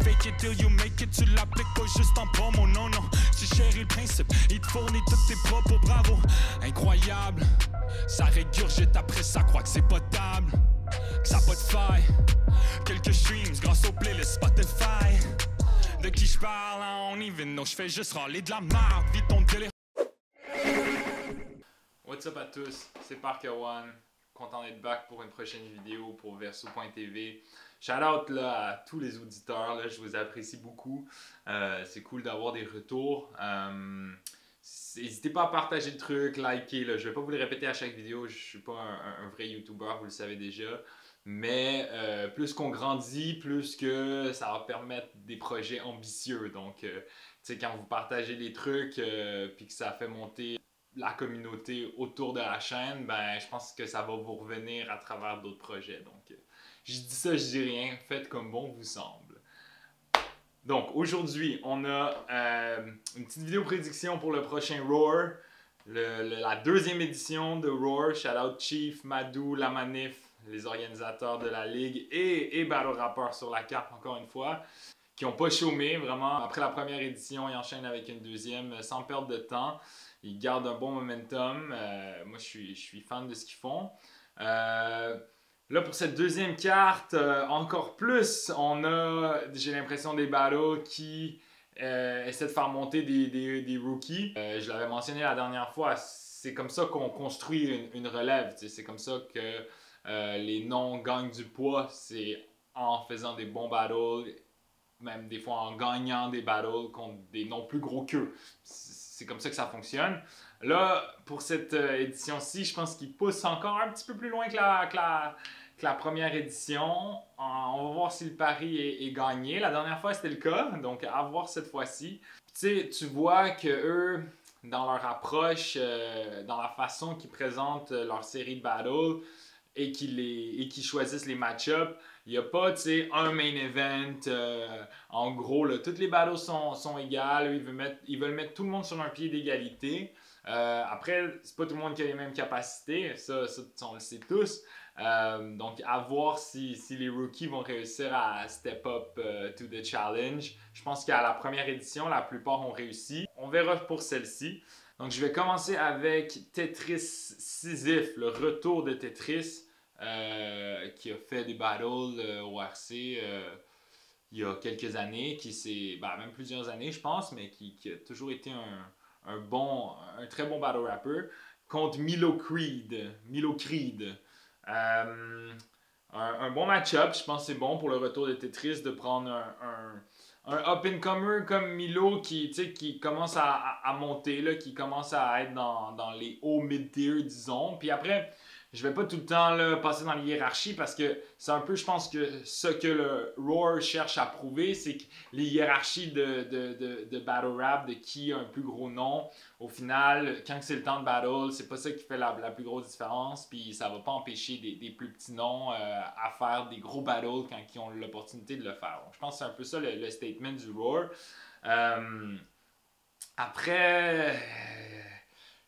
Fake it till you make it, tu l'appliques pas juste en promo, non, non. Tu chéris le principe, il te fournit tous tes propos, bravo. Incroyable, ça régurgite après ça, croit que c'est potable. Que ça a pas de faille. Quelques streams grâce aux playlists Spotify. De qui je parle, I don't even know, je fais juste râler de la merde, vite ton délire. What's up à tous, c'est Parker One, content d'être back pour une prochaine vidéo pour Verso.tv. Shout out là, à tous les auditeurs, là, je vous apprécie beaucoup, c'est cool d'avoir des retours. N'hésitez pas à partager le truc, liker, là. Je vais pas vous le répéter à chaque vidéo, je suis pas un vrai YouTuber, vous le savez déjà. Mais plus qu'on grandit, plus que ça va permettre des projets ambitieux. Donc, tu sais, quand vous partagez des trucs, puis que ça fait monter la communauté autour de la chaîne, ben je pense que ça va vous revenir à travers d'autres projets. Donc, je dis ça, je dis rien, faites comme bon vous semble. Donc, aujourd'hui, on a une petite vidéo prédiction pour le prochain Roar, la deuxième édition de Roar. Shout out Chief, Madou, La Manif, les organisateurs de la ligue et Battle Rapper sur la carte, encore une fois, qui n'ont pas chômé, vraiment. Après la première édition, ils enchaînent avec une deuxième sans perdre de temps. Ils gardent un bon momentum. Moi, je suis fan de ce qu'ils font. Là, pour cette deuxième carte, encore plus, on a, j'ai l'impression, des battles qui essaient de faire monter des rookies. Je l'avais mentionné la dernière fois, c'est comme ça qu'on construit une relève. C'est comme ça que les noms gagnent du poids. C'est en faisant des bons battles, même des fois en gagnant des battles contre des noms plus gros qu'eux. C'est comme ça que ça fonctionne. Là, pour cette édition-ci, je pense qu'ils poussent encore un petit peu plus loin que la première édition. On va voir si le pari est gagné. La dernière fois, c'était le cas, donc à voir cette fois-ci. Tu sais, tu vois que eux, dans leur approche, dans la façon qu'ils présentent leur série de battles et qu'ils choisissent les match-ups, il n'y a pas, tu sais, un main event. En gros, là, toutes les battles sont égales. Ils veulent mettre tout le monde sur un pied d'égalité. Après, c'est pas tout le monde qui a les mêmes capacités. Ça on le sait tous. Donc, à voir si les rookies vont réussir à step up to the challenge. Je pense qu'à la première édition, la plupart ont réussi. On verra pour celle-ci. Donc, je vais commencer avec Tetris Sisyphe, le retour de Tetris. Qui a fait des battles au RC il y a quelques années, même plusieurs années je pense, mais qui a toujours été un très bon battle rapper, contre Milo Creed. Un bon match-up, je pense que c'est bon pour le retour de Tetris de prendre un up-and-comer comme Milo qui commence à monter, là, qui commence à être dans les hauts mid-tier, disons. Puis après, je vais pas tout le temps là, passer dans les hiérarchies parce que c'est un peu, je pense que ce que le Roar cherche à prouver, c'est que les hiérarchies de battle rap, de qui a un plus gros nom, au final, quand c'est le temps de battle, c'est pas ça qui fait la plus grosse différence, puis ça va pas empêcher des plus petits noms à faire des gros battles quand ils ont l'opportunité de le faire. Donc, je pense que c'est un peu ça le statement du Roar. Après...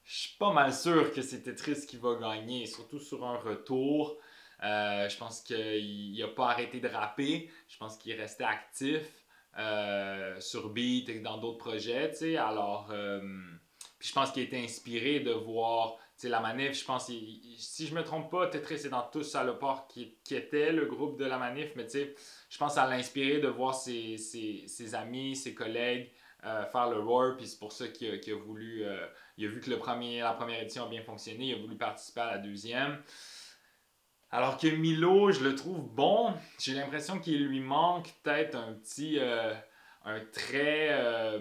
je suis pas mal sûr que c'est Tetris qui va gagner, surtout sur un retour. Je pense qu'il n'a pas arrêté de rapper. Je pense qu'il restait actif sur Beat et dans d'autres projets. T'sais. Alors, puis je pense qu'il a été inspiré de voir La Manif. Je pense, si je me trompe pas, Tetris est dans Tous Salopards qui était le groupe de La Manif. Mais je pense que ça l'a inspiré de voir ses amis, ses collègues faire le Roar, puis c'est pour ça qu'il a voulu, il a vu que la première édition a bien fonctionné, il a voulu participer à la deuxième. Alors que Milo, je le trouve bon, j'ai l'impression qu'il lui manque peut-être un trait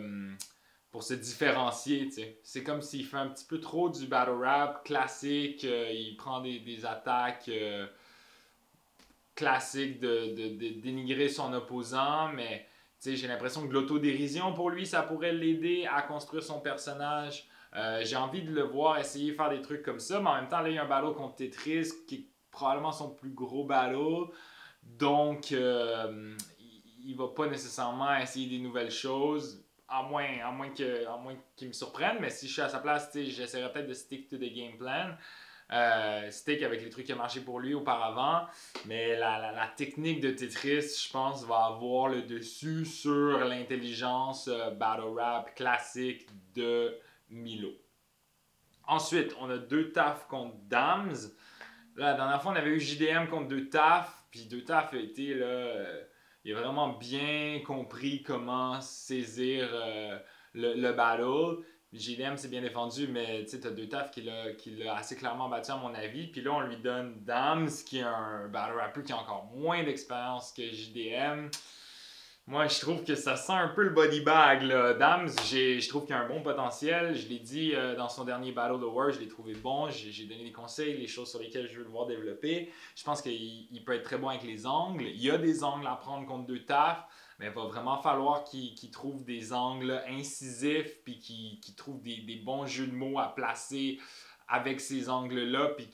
pour se différencier, t'sais. C'est comme s'il fait un petit peu trop du battle rap classique, il prend des attaques classiques de dénigrer son opposant, mais j'ai l'impression que l'autodérision pour lui, ça pourrait l'aider à construire son personnage. J'ai envie de le voir essayer de faire des trucs comme ça, mais en même temps, là, il y a un battle contre Tetris qui est probablement son plus gros battle. Donc, il va pas nécessairement essayer des nouvelles choses, à moins qu'il me surprenne. Mais si je suis à sa place, j'essaierais peut-être de stick to the game plan. stick avec les trucs qui ont marché pour lui auparavant. Mais la technique de Tetris, je pense, va avoir le dessus sur l'intelligence battle rap classique de Milo. Ensuite, on a 2 taf contre Dams. Là, la dernière fois, on avait eu JDM contre 2 taf. Puis 2 taf a été là. Il a vraiment bien compris comment saisir le battle. JDM s'est bien défendu, mais tu sais, t'as 2 taf qui l'a assez clairement battu à mon avis. Puis là, on lui donne Dams, qui est un battle rapper qui a encore moins d'expérience que JDM. Moi, je trouve que ça sent un peu le body bag, là. Dams, je trouve qu'il a un bon potentiel. Je l'ai dit dans son dernier Battle of the World, je l'ai trouvé bon. J'ai donné des conseils, les choses sur lesquelles je veux le voir développer. Je pense qu'il peut être très bon avec les angles. Il y a des angles à prendre contre 2 taf, mais il va vraiment falloir qu'il trouve des angles incisifs, puis qu'il trouve des bons jeux de mots à placer avec ces angles-là, puis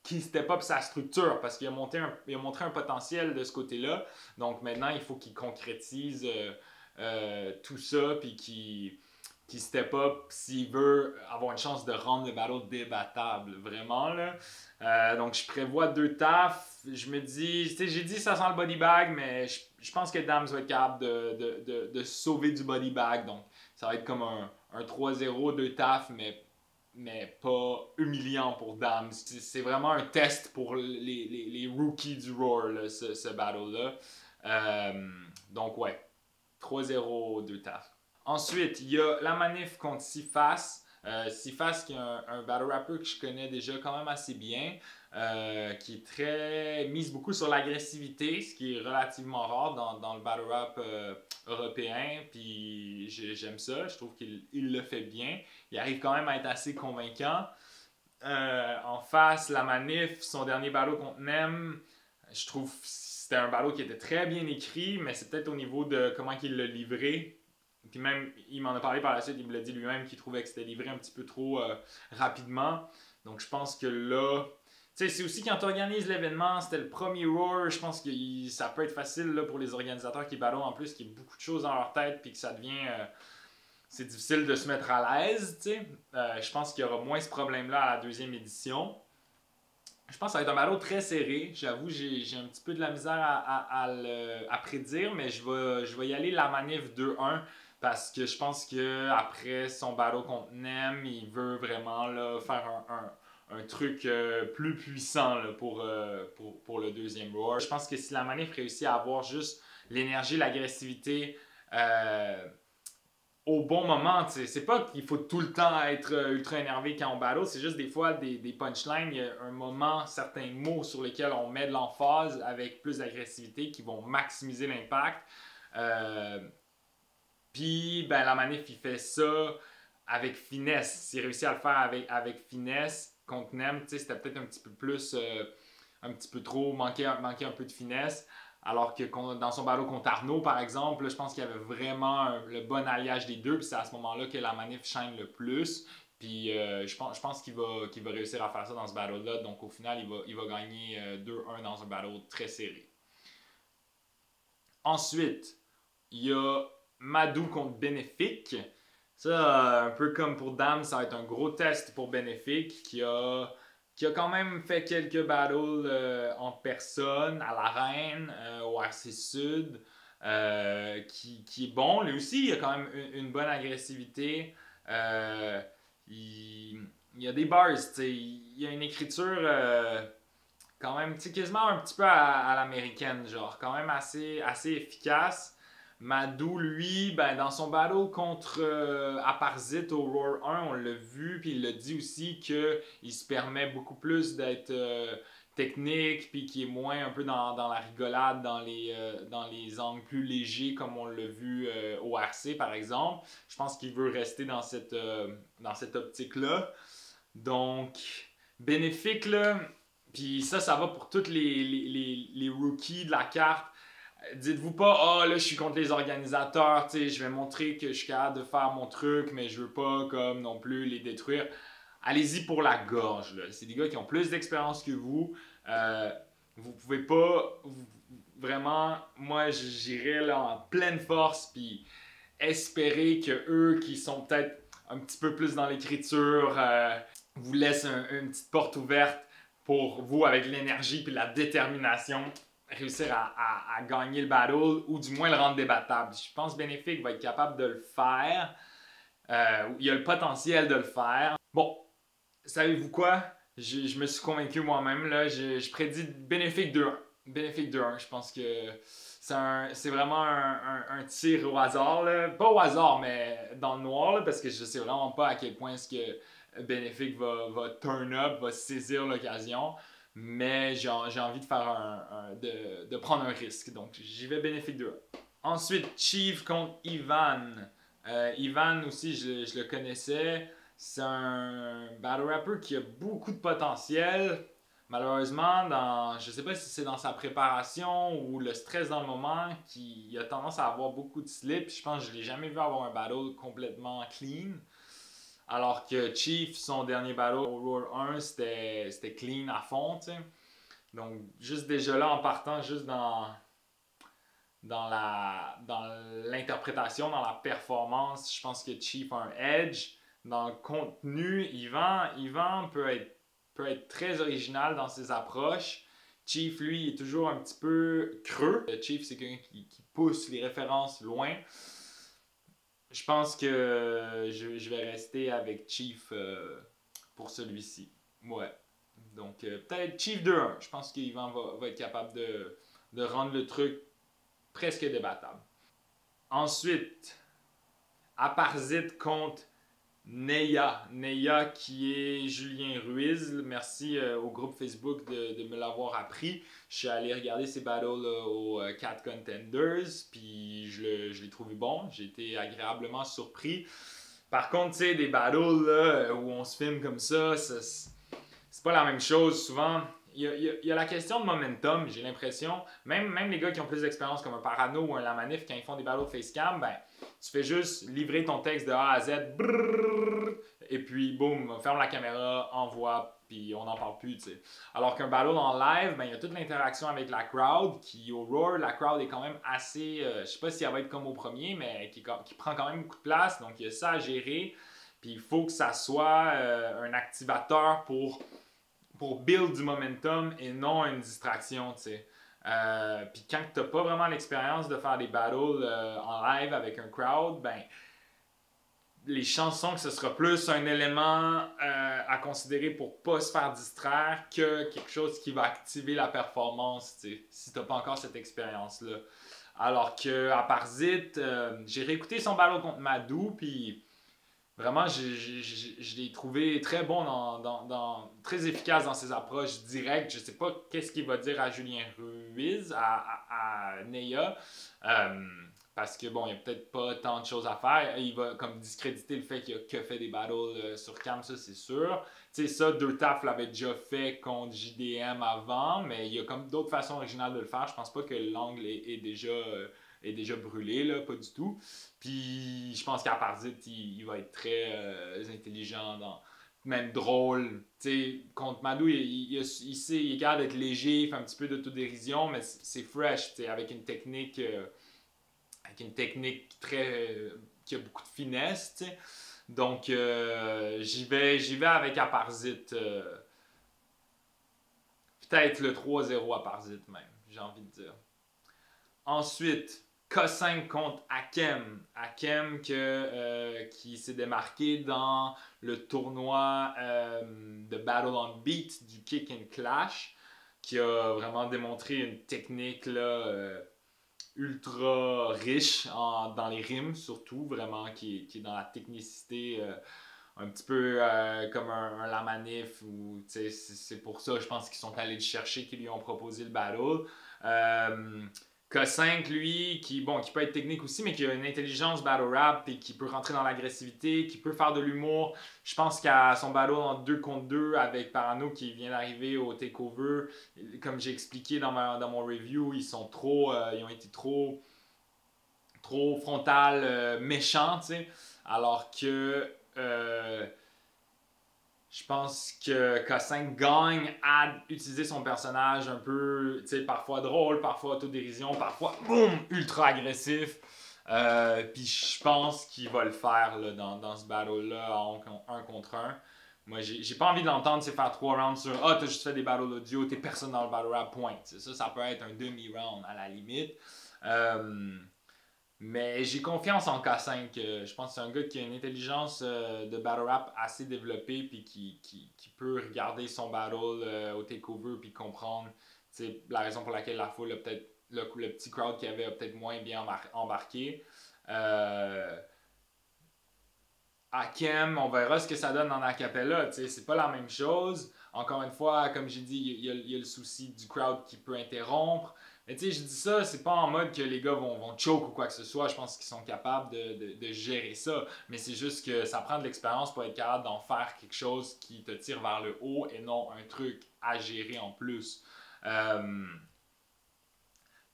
qui step up sa structure parce qu'il a montré un potentiel de ce côté-là. Donc maintenant, il faut qu'il concrétise tout ça puis qu'il step up s'il veut avoir une chance de rendre le battle débattable, vraiment là. Donc je prévois 2 tafs. Je me dis, j'ai dit ça sent le body bag, mais je pense que Dams va être capable de sauver du body bag. Donc ça va être comme un 3-0, 2 tafs, mais pas humiliant pour Dams. C'est vraiment un test pour les rookies du Roar, là, ce battle-là. Donc ouais, 3-0, 2 taf. Ensuite, il y a la manif contre Sifas. Sifas qui est un battle rapper que je connais déjà quand même assez bien, qui est mise beaucoup sur l'agressivité, ce qui est relativement rare dans le battle rap européen, puis j'aime ça, je trouve qu'il le fait bien, il arrive quand même à être assez convaincant. En face, la manif, son dernier battle contre Nem, je trouve que c'était un battle qui était très bien écrit, mais c'est peut-être au niveau de comment il l'a livré. Puis même, il m'en a parlé par la suite, il me l'a dit lui-même qu'il trouvait que c'était livré un petit peu trop rapidement. Donc je pense que là, tu sais, c'est aussi quand tu organises l'événement, c'était le premier Roar, je pense que ça peut être facile là, pour les organisateurs qui battent en plus, qu'il y a beaucoup de choses dans leur tête, puis que ça devient... c'est difficile de se mettre à l'aise, tu sais. Je pense qu'il y aura moins ce problème-là à la 2e édition. Je pense que ça va être un battle très serré. J'avoue, j'ai un petit peu de la misère à prédire, mais je vais y aller la manif 2-1 parce que je pense qu'après son battle contre Nem, il veut vraiment là, faire un truc plus puissant là, pour le 2e Roar. Je pense que si la manif réussit à avoir juste l'énergie, l'agressivité au bon moment, c'est pas qu'il faut tout le temps être ultra énervé quand on battle, c'est juste des fois des punchlines, il y a un moment, certains mots sur lesquels on met de l'emphase avec plus d'agressivité qui vont maximiser l'impact. Puis ben, la manif il fait ça avec finesse, s'il réussit à le faire avec finesse contre Nem, c'était peut-être un petit peu plus, un petit peu trop, manquer un peu de finesse. Alors que dans son battle contre Arnaud, par exemple, là, je pense qu'il y avait vraiment le bon alliage des deux. Puis c'est à ce moment-là que la manif shine le plus. Puis je pense qu'il va réussir à faire ça dans ce battle-là. Donc au final, il va gagner 2-1 dans un battle très serré. Ensuite, il y a Madou contre Bénéfique. Ça, un peu comme pour Dame, ça va être un gros test pour Bénéfique qui a quand même fait quelques battles en personne à l'Arène, au RC Sud, qui est bon. Lui aussi, il a quand même une bonne agressivité. Il y a des bars, il y a une écriture quand même quasiment un petit peu à l'américaine, genre quand même assez efficace. Madou, lui, ben, dans son battle contre Aparzit au Roar 1, on l'a vu, puis il l'a dit aussi qu'il se permet beaucoup plus d'être technique, puis qu'il est moins un peu dans la rigolade, dans les angles plus légers, comme on l'a vu au RC, par exemple. Je pense qu'il veut rester dans cette optique-là. Donc, bénéfique, là. Puis ça va pour tous les rookies de la carte. Dites-vous pas, là, je suis contre les organisateurs, je vais montrer que je suis capable de faire mon truc, mais je veux pas, comme non plus, les détruire. Allez-y pour la gorge, là. C'est des gars qui ont plus d'expérience que vous. Vous pouvez pas, vraiment, moi, j'irais là en pleine force, puis espérer que eux, qui sont peut-être un petit peu plus dans l'écriture, vous laisse une petite porte ouverte pour vous, avec l'énergie et la détermination, réussir à gagner le battle ou du moins le rendre débattable. Je pense que Benefic va être capable de le faire. Il a le potentiel de le faire. Bon, savez-vous quoi? Je me suis convaincu moi-même. Là. Je prédis Benefic 2-1. Benefic 2-1. Je pense que c'est vraiment un tir au hasard. Là. Pas au hasard, mais dans le noir, là, parce que je sais vraiment pas à quel point est-ce que Benefic va turn up, va saisir l'occasion. Mais j'ai envie de faire de prendre un risque. Donc j'y vais Benefic 2-1. Ensuite, Chief contre Ivan. Ivan aussi, je le connaissais. C'est un battle rapper qui a beaucoup de potentiel. Malheureusement, je ne sais pas si c'est dans sa préparation ou le stress dans le moment, qui a tendance à avoir beaucoup de slip. Je pense que je ne l'ai jamais vu avoir un battle complètement clean. Alors que Chief, son dernier battle au Roar 1, c'était clean à fond. T'sais. Donc, juste déjà là, en partant juste dans l'interprétation, dans la performance, je pense que Chief a un edge. Dans le contenu, Ivan peut être très original dans ses approches. Chief, lui, est toujours un petit peu creux. Chief, c'est quelqu'un qui pousse les références loin. Je pense que je vais rester avec Chief pour celui-ci. Ouais. Donc, peut-être Chief 2-1. Je pense qu'Ivan va être capable de rendre le truc presque débattable. Ensuite, Aparzit contre Neya. Neya qui est Julien Ruiz. Merci au groupe Facebook de me l'avoir appris. Je suis allé regarder ses battles au Cat Contenders, puis je l'ai trouvé bon. J'ai été agréablement surpris. Par contre, tu sais, des battles là, où on se filme comme ça, c'est pas la même chose. Souvent, il y a la question de momentum, j'ai l'impression. Même les gars qui ont plus d'expérience, comme un Parano ou un Lamanif, quand ils font des battles facecam, ben, tu fais juste livrer ton texte de A à Z, brrr, et puis boum, ferme la caméra, envoie, puis on n'en parle plus, tu sais. Alors qu'un battle en live, ben, il y a toute l'interaction avec la crowd, qui au Roar, la crowd est quand même assez, je sais pas si elle va être comme au premier, mais qui prend quand même beaucoup de place, donc il y a ça à gérer. Puis il faut que ça soit un activateur pour build du momentum et non une distraction, tu sais. Puis quand tu n'as pas vraiment l'expérience de faire des battles en live avec un crowd, ben les chances sont que ce sera plus un élément à considérer pour pas se faire distraire que quelque chose qui va activer la performance, tu sais, si tu n'as pas encore cette expérience-là. Alors que à Parzit, j'ai réécouté son battle contre Madou, puis vraiment, je l'ai trouvé très bon, très efficace dans ses approches directes. Je ne sais pas qu'est-ce qu'il va dire à Julien Ruiz, à Neya, parce que bon, il n'y a peut-être pas tant de choses à faire. Il va comme discréditer le fait qu'il a que fait des battles sur cam, ça c'est sûr. Tu sais, ça, Deux Taf l'avait déjà fait contre JDM avant, mais il y a comme d'autres façons originales de le faire. Je pense pas que l'angle est déjà brûlé, là, pas du tout. Puis je pense qu'à Parzit, il va être très intelligent, même drôle. T'sais, contre Madou, il est capable d'être léger, il fait un petit peu d'autodérision, mais c'est fresh, avec une technique très qui a beaucoup de finesse. T'sais. Donc j'y vais avec Aparzit. Peut-être le 3-0 Aparzit même, j'ai envie de dire. Ensuite, K5 contre Hakem. Hakem qui s'est démarqué dans le tournoi de Battle on Beat du Kick and Clash, qui a vraiment démontré une technique là, ultra riche dans les rimes, surtout, vraiment, qui est dans la technicité un petit peu comme un Lamanif. C'est pour ça, je pense qu'ils sont allés le chercher, qu'ils lui ont proposé le battle. K5, lui, qui peut être technique aussi, mais qui a une intelligence battle rap et qui peut rentrer dans l'agressivité, qui peut faire de l'humour. Je pense qu'à son battle en 2 contre 2 avec Parano qui vient d'arriver au Takeover, comme j'ai expliqué dans mon review, ils ont été trop frontal, méchants, tu sais. Alors que je pense que K5 gagne à utiliser son personnage un peu, tu sais, parfois drôle, parfois autodérision, parfois, boum, ultra agressif. Puis je pense qu'il va le faire là, dans ce battle-là en 1 contre 1. Moi, j'ai pas envie de l'entendre, c'est faire 3 rounds sur « Ah, t'as juste fait des battles audio, t'es personne dans le battle rap, point. » Ça peut être un demi-round à la limite. Mais j'ai confiance en K5. Je pense que c'est un gars qui a une intelligence de battle rap assez développée puis qui peut regarder son battle au takeover puis comprendre la raison pour laquelle la foule a peut-être le petit crowd qu'il y avait a peut-être moins bien embarqué. Hakem, on verra ce que ça donne en acapella. C'est pas la même chose. Encore une fois, comme j'ai dit, il y a le souci du crowd qui peut interrompre. Mais tu sais, je dis ça, c'est pas en mode que les gars vont choke ou quoi que ce soit. Je pense qu'ils sont capables de gérer ça. Mais c'est juste que ça prend de l'expérience pour être capable d'en faire quelque chose qui te tire vers le haut et non un truc à gérer en plus.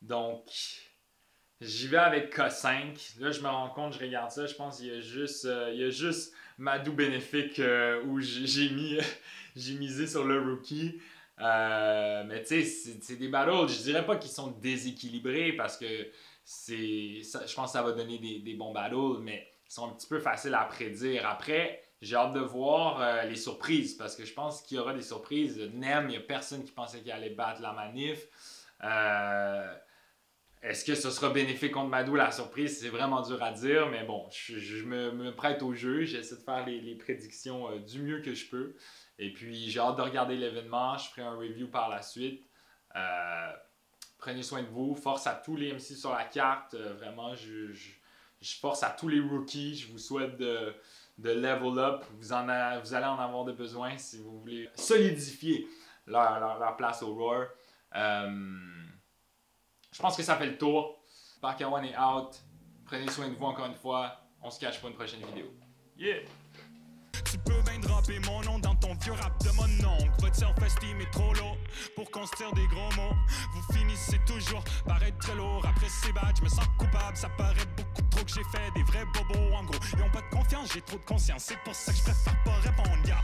Donc, j'y vais avec K5. Là, je me rends compte, je regarde ça, je pense qu'il y a juste Madou Bénéfique où j'ai misé sur le rookie. Mais tu sais, c'est des battles, je dirais pas qu'ils sont déséquilibrés parce que je pense que ça va donner des bons battles, mais ils sont un petit peu faciles à prédire. Après, j'ai hâte de voir les surprises parce que je pense qu'il y aura des surprises. Nem, il n'y a personne qui pensait qu'il allait battre la manif. Est-ce que ce sera bénéfique contre Madou la surprise? C'est vraiment dur à dire, mais bon, je me prête au jeu. J'essaie de faire les prédictions du mieux que je peux. Et puis, j'ai hâte de regarder l'événement. Je ferai un review par la suite. Prenez soin de vous. Force à tous les MC sur la carte. Vraiment, je force à tous les rookies. Je vous souhaite de level up. Vous allez en avoir de besoin si vous voulez solidifier leur place au Roar. Je pense que ça fait le tour. Parker One est out. Prenez soin de vous encore une fois. On se cache pour une prochaine vidéo. Yeah! Tu peux bien dropper mon nom dans ton vieux rap de mon oncle. Votre self-esteem est trop lourd pour qu'on se tire des gros mots. Vous finissez toujours par être très lourd. Après ces bad, je me sens coupable. Ça paraît beaucoup trop que j'ai fait des vrais bobos. En gros, ils ont pas de confiance, j'ai trop de conscience. C'est pour ça que je préfère pas répondre.